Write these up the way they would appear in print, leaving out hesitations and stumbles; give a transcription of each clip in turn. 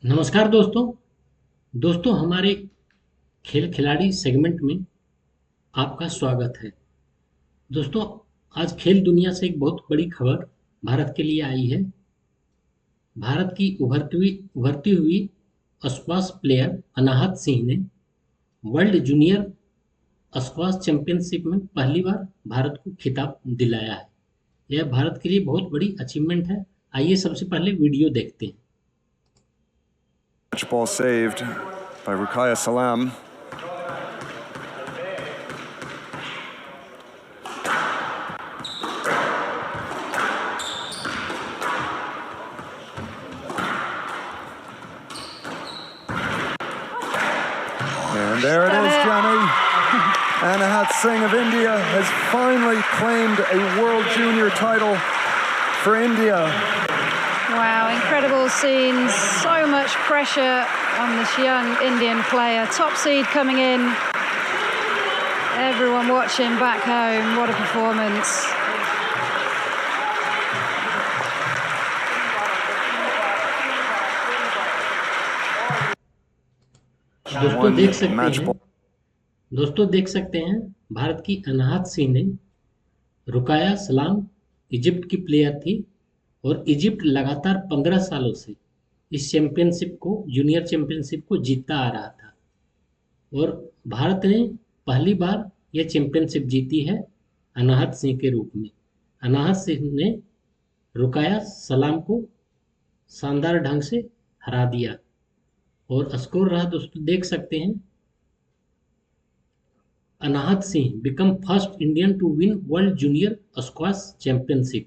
नमस्कार दोस्तों। दोस्तों हमारे खेल खिलाड़ी सेगमेंट में आपका स्वागत है। दोस्तों आज खेल दुनिया से एक बहुत बड़ी खबर भारत के लिए आई है। भारत की उभरती हुई स्क्वैश प्लेयर अनाहत सिंह ने वर्ल्ड जूनियर स्क्वैश चैंपियनशिप में पहली बार भारत को खिताब दिलाया है। यह भारत के लिए बहुत बड़ी अचीवमेंट है। आइए सबसे पहले वीडियो देखते हैं। Catch ball saved by Ruqaiya Salam. And there it is, Jenny. Anahat Singh of India has finally claimed a World Junior title for India. Wow, incredible scenes. So much pressure on this young Indian player. Top seed coming in. Everyone watching back home. What a performance. दोस्तों देख सकते हैं भारत की अनाहत सिंह ने रुकाया सलाम Egypt की player थी और इजिप्ट लगातार 15 सालों से इस चैंपियनशिप को जूनियर चैंपियनशिप को जीतता आ रहा था और भारत ने पहली बार यह चैंपियनशिप जीती है अनाहत सिंह के रूप में। अनाहत सिंह ने रुकाया सलाम को शानदार ढंग से हरा दिया और स्कोर रहा दोस्तों देख सकते हैं। Anahat Singh become first Indian to win World Junior Squash Championship.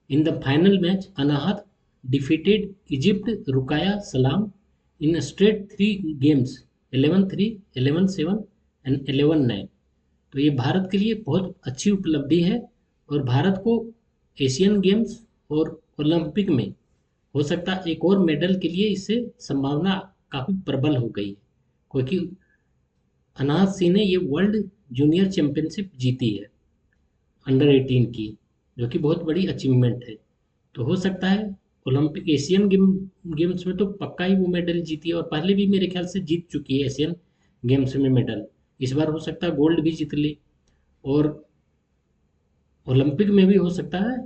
In the final match, Anahat defeated Egypt Ruqaiya Salam in straight 3 games 11-3, 11-7 and 11-9। तो ये भारत के लिए बहुत अच्छी उपलब्धि है और भारत को एशियन गेम्स और ओलंपिक में हो सकता है एक और मेडल के लिए इससे संभावना काफ़ी प्रबल हो गई है, क्योंकि अनाहत सिंह ने ये वर्ल्ड जूनियर चैंपियनशिप जीती है अंडर 18 की, जो कि बहुत बड़ी अचीवमेंट है। तो हो सकता है ओलंपिक एशियन गेम्स में तो पक्का ही वो मेडल जीती है और पहले भी मेरे ख्याल से जीत चुकी है एशियन गेम्स में मेडल। इस बार हो सकता है गोल्ड भी जीत ली और ओलंपिक में भी हो सकता है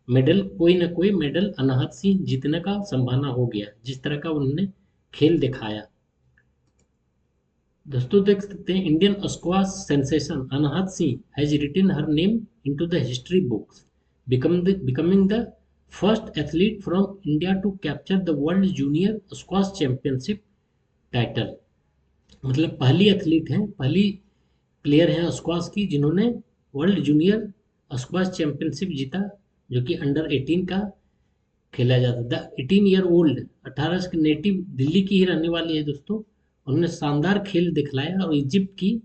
मेडल, कोई ना कोई मेडल अनाहत सिंह जीतने का संभावना हो गया जिस तरह का उन्होंने खेल दिखाया। दोस्तों देख सकते हैं Indian squash sensation Anahat Singh has written her name into the history books, becoming the first athlete from India to capture the world junior squash championship title. मतलब पहली एथलीट हैं, पहली प्लेयर हैं स्क्वाश की जिन्होंने वर्ल्ड जूनियर स्क्वाश चैंपियनशिप जीता, जो कि अंडर 18 का खेला जाता था। 18 ईयर ओल्ड 18 की नेटिव दिल्ली की ही रहने वाली है दोस्तों। उन्होंने शानदार खेल दिखलाया और इजिप्ट की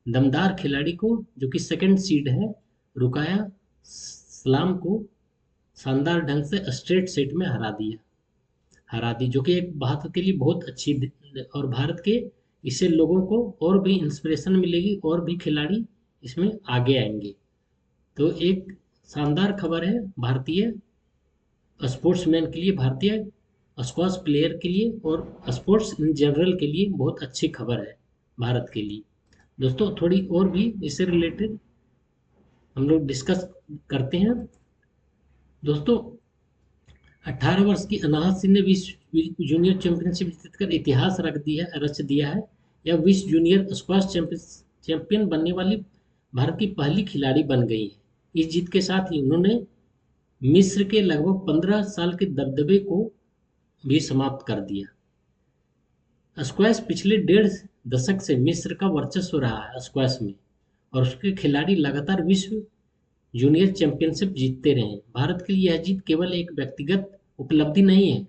दमदार खिलाड़ी को, जो कि सेकंड सीड है, रुकाया सलाम को शानदार ढंग से स्ट्रेट सेट में हरा दी, जो कि एक भारत के लिए बहुत अच्छी और भारत के इससे लोगों को और भी इंस्पिरेशन मिलेगी और भी खिलाड़ी इसमें आगे आएंगे। तो एक शानदार खबर है भारतीय स्पोर्ट्समैन के लिए, भारतीय स्क्वाश प्लेयर के लिए और स्पोर्ट्स इन जनरल के लिए बहुत अच्छी खबर है भारत के लिए। दोस्तों थोड़ी और भी इससे रिलेटेड हम लोग डिस्कस करते हैं। दोस्तों 18 वर्ष की अनाहत सिंह ने विश्व जूनियर चैंपियनशिप जीतकर इतिहास रच दिया है। यह विश्व जूनियर स्क्वाश चैंपियन बनने वाली भारत की पहली खिलाड़ी बन गई है। इस जीत के साथ ही उन्होंने मिस्र के लगभग 15 साल के दबदबे को भी समाप्त कर दिया। स्क्वैश पिछले 1.5 दशक से मिस्र का वर्चस्व रहा है स्क्वैश में और उसके खिलाड़ी लगातार विश्व जूनियर चैंपियनशिप जीतते रहे हैं। भारत के लिए यह जीत केवल एक व्यक्तिगत उपलब्धि नहीं है,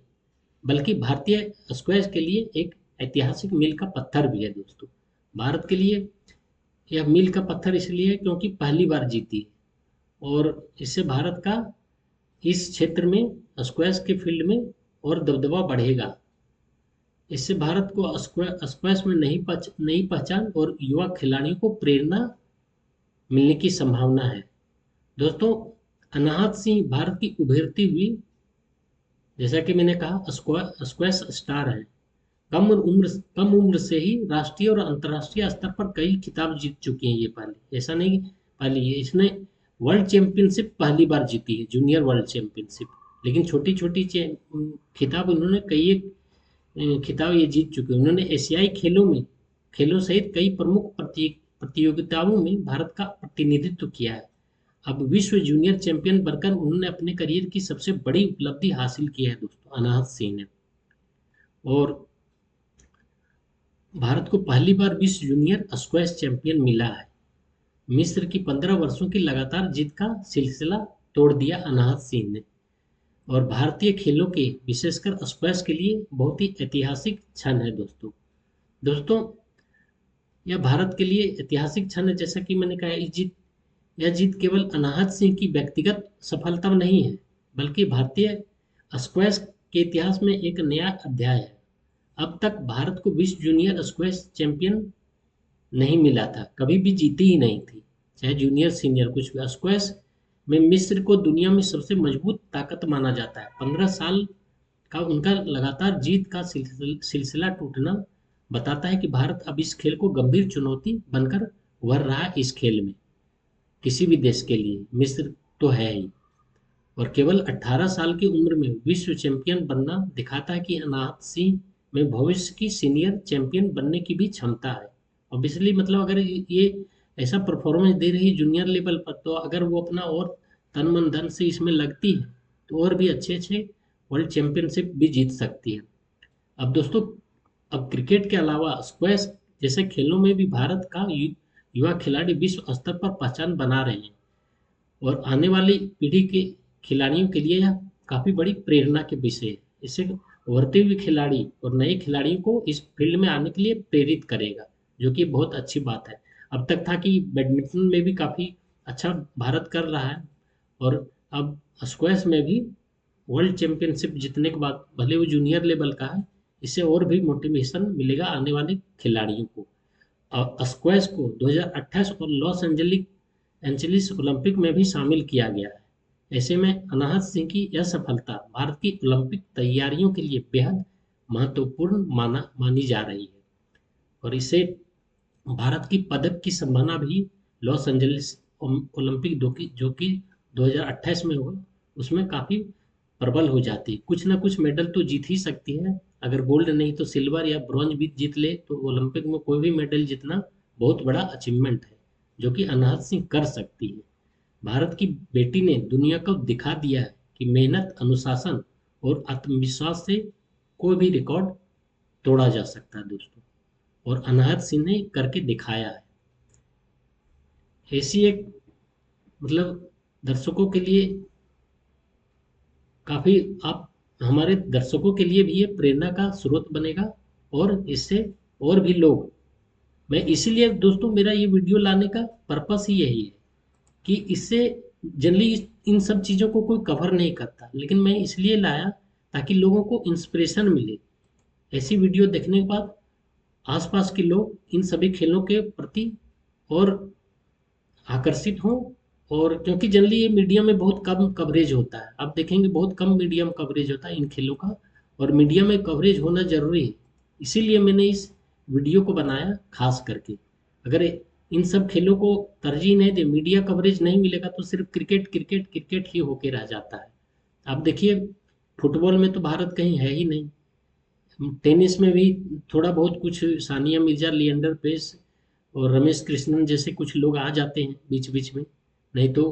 बल्कि भारतीय स्क्वैश के लिए एक ऐतिहासिक मील का पत्थर भी है। दोस्तों भारत के लिए यह मील का पत्थर इसलिए है क्योंकि पहली बार जीती और इससे भारत का इस क्षेत्र में स्क्वैश के फील्ड में और दबदबा बढ़ेगा। इससे भारत को स्क्वैश में नई पहचान और युवा खिलाड़ियों को प्रेरणा मिलने की संभावना है। दोस्तों अनाहत सिंह भारत की उभरती हुई जैसा कि मैंने कहा, स्क्वैश स्टार है। कम उम्र से ही राष्ट्रीय और अंतर्राष्ट्रीय स्तर पर कई खिताब जीत चुकी हैं ये पहले, ऐसा नहीं पहली है इसने। वर्ल्ड चैंपियनशिप पहली बार जीती है, जूनियर वर्ल्ड चैंपियनशिप। लेकिन छोटी छोटी खिताब उन्होंने कई एक खिताब ये जीत चुके हैं। उन्होंने एशियाई खेलों सहित कई प्रमुख प्रतियोगिताओं में भारत का प्रतिनिधित्व किया है। अब विश्व जूनियर चैंपियन बनकर उन्होंने अपने करियर की सबसे बड़ी उपलब्धि हासिल की है दोस्तों, अनाहत सिंह ने। और भारत को पहली बार विश्व जूनियर स्क्वैश चैंपियन मिला है। मिस्र की 15 वर्षों की लगातार जीत का सिलसिला तोड़ दिया अनाहत सिंह ने। और भारतीय खेलों के, विशेषकर स्क्वैश के लिए बहुत ही ऐतिहासिक क्षण है दोस्तों। दोस्तों, यह भारत के लिए ऐतिहासिक क्षण है। जैसा कि मैंने कहा, यह जीत केवल अनाहत सिंह की व्यक्तिगत सफलता नहीं है, बल्कि भारतीय स्क्वैश के इतिहास में एक नया अध्याय है। अब तक भारत को विश्व जूनियर स्क्वैश चैंपियन नहीं मिला था, कभी भी जीती ही नहीं थी, चाहे जूनियर सीनियर कुछ भी। स्क्वैश में मिस्र को दुनिया में सबसे मजबूत ताकत माना जाता है। 15 साल का उनका लगातार जीत का सिलसिला टूटना बताता है कि भारत अब इस खेल को गंभीर चुनौती बनकर उभर रहा है। इस खेल में किसी भी देश के लिए मिस्र तो है ही। और केवल 18 साल की उम्र में विश्व चैंपियन बनना दिखाता है कि अनाहत सिंह में भविष्य की सीनियर चैंपियन बनने की भी क्षमता है। ऑब्वियसली मतलब अगर ये ऐसा परफॉर्मेंस दे रही जूनियर लेवल पर, तो अगर वो अपना और तन मन धन से इसमें लगती है तो और भी अच्छे अच्छे वर्ल्ड चैंपियनशिप भी जीत सकती है। अब दोस्तों, अब क्रिकेट के अलावा स्क्वैश जैसे खेलों में भी भारत का युवा खिलाड़ी विश्व स्तर पर पहचान बना रहे हैं। और आने वाली पीढ़ी के खिलाड़ियों के लिए यह काफ़ी बड़ी प्रेरणा के विषय है। इससे उभरते हुए खिलाड़ी और नए खिलाड़ियों को इस फील्ड में आने के लिए प्रेरित करेगा, जो कि बहुत अच्छी बात है। अब तक था कि बैडमिंटन में भी काफ़ी अच्छा भारत कर रहा है, और अब स्क्वैश में भी वर्ल्ड चैंपियनशिप जीतने के बाद, भले वो जूनियर लेवल का है, इससे और भी मोटिवेशन मिलेगा आने वाले खिलाड़ियों को। और स्क्वैश को 2028 और लॉस एंजलिस ओलंपिक में भी शामिल किया गया है। ऐसे में अनाहत सिंह की यह सफलता भारत की ओलंपिक तैयारियों के लिए बेहद महत्वपूर्ण मानी जा रही है। और इससे भारत की पदक की संभावना भी लॉस एंजलिस ओलंपिक जो कि 2028 में होगा, उसमें काफ़ी प्रबल हो जाती है। कुछ ना कुछ मेडल तो जीत ही सकती है, अगर गोल्ड नहीं तो सिल्वर या ब्रॉन्ज भी जीत ले, तो ओलंपिक में कोई भी मेडल जीतना बहुत बड़ा अचीवमेंट है, जो कि अनाहत सिंह कर सकती है। भारत की बेटी ने दुनिया को दिखा दिया है कि मेहनत, अनुशासन और आत्मविश्वास से कोई भी रिकॉर्ड तोड़ा जा सकता है दोस्तों, और अनाहत सिंह ने करके दिखाया है। ऐसी एक मतलब दर्शकों के लिए काफ़ी, आप हमारे दर्शकों के लिए भी ये प्रेरणा का स्रोत बनेगा, और इससे और भी लोग, मैं इसीलिए दोस्तों मेरा ये वीडियो लाने का पर्पस ही यही है कि इससे जनरली इन सब चीज़ों को कोई कवर नहीं करता, लेकिन मैं इसलिए लाया ताकि लोगों को इंस्पिरेशन मिले। ऐसी वीडियो देखने के बाद आसपास के लोग इन सभी खेलों के प्रति और आकर्षित हों। और क्योंकि जनरली ये मीडिया में बहुत कम कवरेज होता है, आप देखेंगे बहुत कम मीडिया में कवरेज होता है इन खेलों का, और मीडिया में कवरेज होना जरूरी है। इसीलिए मैंने इस वीडियो को बनाया खास करके। अगर इन सब खेलों को तरजीह नहीं दे, मीडिया कवरेज नहीं मिलेगा, तो सिर्फ क्रिकेट क्रिकेट क्रिकेट ही होके रह जाता है। आप देखिए, फुटबॉल में तो भारत कहीं है ही नहीं। टेनिस में भी थोड़ा बहुत कुछ सानिया मिर्जा, लिएंडर पेस और रमेश कृष्णन जैसे कुछ लोग आ जाते हैं बीच बीच में, नहीं तो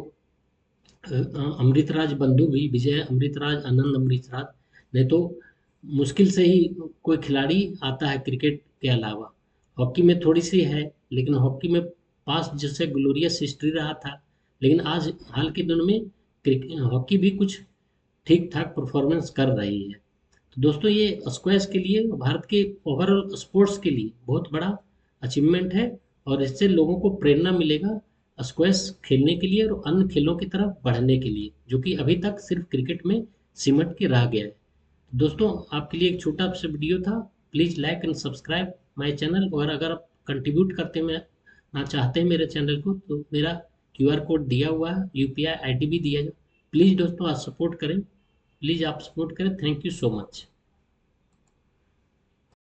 अमृतराज बंधु भी, विजय अमृतराज, आनंद अमृतराज, नहीं तो मुश्किल से ही कोई खिलाड़ी आता है क्रिकेट के अलावा। हॉकी में थोड़ी सी है, लेकिन हॉकी में पास्ट जैसे ग्लोरियस हिस्ट्री रहा था, लेकिन आज हाल के दिनों में हॉकी भी कुछ ठीक ठाक परफॉर्मेंस कर रही है। तो दोस्तों, ये स्क्वैश के लिए, भारत के ओवरऑल स्पोर्ट्स के लिए बहुत बड़ा अचीवमेंट है, और इससे लोगों को प्रेरणा मिलेगा स्क्वैश खेलने के लिए और अन्य खेलों की तरफ बढ़ने के लिए, जो कि अभी तक सिर्फ क्रिकेट में सिमट के रह गया है। दोस्तों, आपके लिए एक छोटा सा वीडियो था। Please like and subscribe my channel, और अगर आप कंट्रीब्यूट करते में ना चाहते हैं मेरे चैनल को, तो मेरा QR कोड दिया हुआ है, UPI ID भी दिया जाए। प्लीज़ दोस्तों, आप सपोर्ट करें। प्लीज़ आप सपोर्ट करें। Thank you so much.